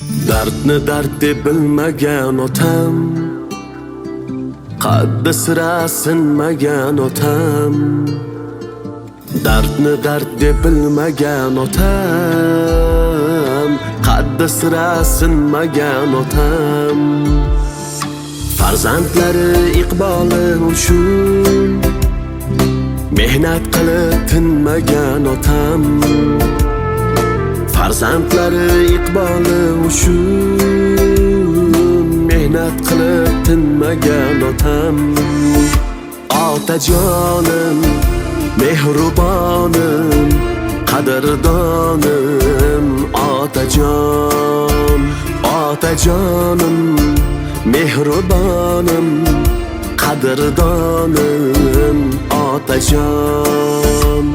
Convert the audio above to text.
Dardni dard deb bilmagan otam, qaddi sira sinmagan otam. Dardni dard deb bilmagan otam, qaddi sira sinmagan otam. Farzandlari iqboli uchun mehnat qilib tinmagan otam. Farzandlari iqboli uchun mehnat qilib tinmagan otam. Otajonim, mehribonim, qadrdonim, otajon. Otajonim, mehribonim, qadrdonim, otajon.